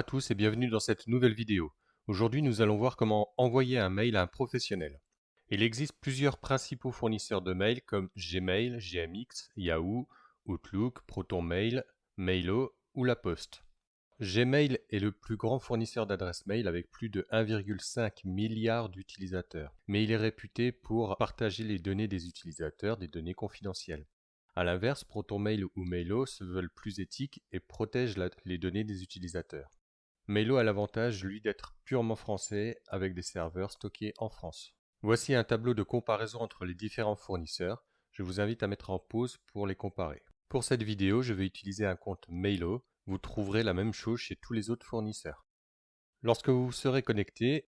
à tous et bienvenue dans cette nouvelle vidéo. Aujourd'hui, nous allons voir comment envoyer un mail à un professionnel. Il existe plusieurs principaux fournisseurs de mails comme Gmail, GMX, Yahoo, Outlook, ProtonMail, Mailo ou La Poste. Gmail est le plus grand fournisseur d'adresses mail avec plus de 1,5 milliard d'utilisateurs, mais il est réputé pour partager les données des utilisateurs, des données confidentielles. A l'inverse, ProtonMail ou Mailo se veulent plus éthiques et protègent les données des utilisateurs. Mailo a l'avantage, lui, d'être purement français avec des serveurs stockés en France. Voici un tableau de comparaison entre les différents fournisseurs. Je vous invite à mettre en pause pour les comparer. Pour cette vidéo, je vais utiliser un compte Mailo. Vous trouverez la même chose chez tous les autres fournisseurs. Lorsque vous serez connecté,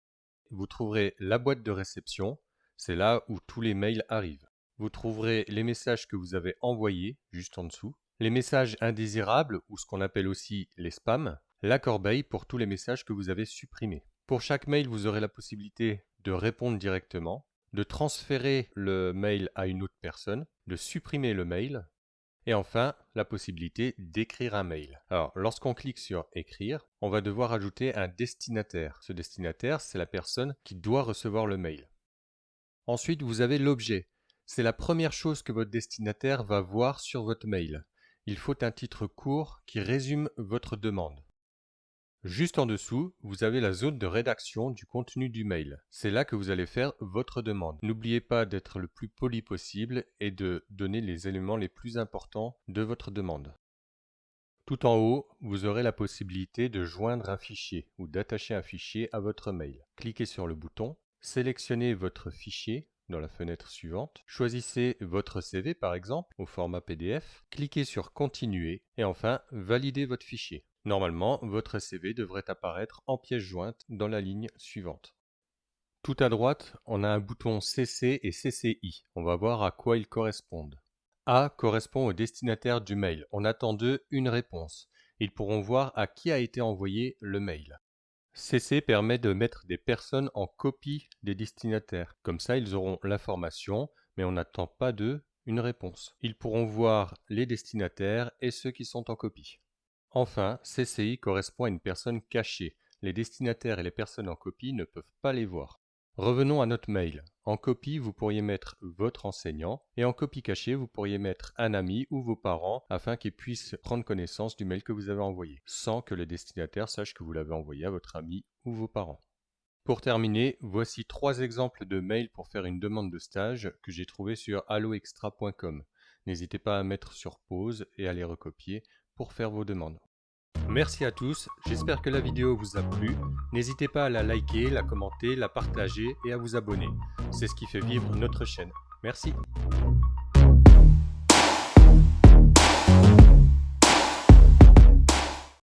vous trouverez la boîte de réception. C'est là où tous les mails arrivent. Vous trouverez les messages que vous avez envoyés, juste en dessous, les messages indésirables, ou ce qu'on appelle aussi les spams, la corbeille pour tous les messages que vous avez supprimés. Pour chaque mail, vous aurez la possibilité de répondre directement, de transférer le mail à une autre personne, de supprimer le mail, et enfin, la possibilité d'écrire un mail. Alors, lorsqu'on clique sur « Écrire », on va devoir ajouter un destinataire. Ce destinataire, c'est la personne qui doit recevoir le mail. Ensuite, vous avez l'objet. C'est la première chose que votre destinataire va voir sur votre mail. Il faut un titre court qui résume votre demande. Juste en dessous, vous avez la zone de rédaction du contenu du mail. C'est là que vous allez faire votre demande. N'oubliez pas d'être le plus poli possible et de donner les éléments les plus importants de votre demande. Tout en haut, vous aurez la possibilité de joindre un fichier ou d'attacher un fichier à votre mail. Cliquez sur le bouton, sélectionnez votre fichier dans la fenêtre suivante, choisissez votre CV par exemple au format PDF, cliquez sur Continuer et enfin validez votre fichier. Normalement, votre CV devrait apparaître en pièce jointe dans la ligne suivante. Tout à droite, on a un bouton CC et CCI. On va voir à quoi ils correspondent. A correspond au destinataire du mail. On attend d'eux une réponse. Ils pourront voir à qui a été envoyé le mail. CC permet de mettre des personnes en copie des destinataires. Comme ça, ils auront l'information, mais on n'attend pas d'eux une réponse. Ils pourront voir les destinataires et ceux qui sont en copie. Enfin, CCI correspond à une personne cachée. Les destinataires et les personnes en copie ne peuvent pas les voir. Revenons à notre mail. En copie, vous pourriez mettre votre enseignant et en copie cachée, vous pourriez mettre un ami ou vos parents afin qu'ils puissent prendre connaissance du mail que vous avez envoyé, sans que le destinataire sache que vous l'avez envoyé à votre ami ou vos parents. Pour terminer, voici 3 exemples de mails pour faire une demande de stage que j'ai trouvé sur alloextra.com. N'hésitez pas à mettre sur pause et à les recopier pour faire vos demandes. Merci à tous, j'espère que la vidéo vous a plu. N'hésitez pas à la liker, la commenter, la partager et à vous abonner. C'est ce qui fait vivre notre chaîne. Merci.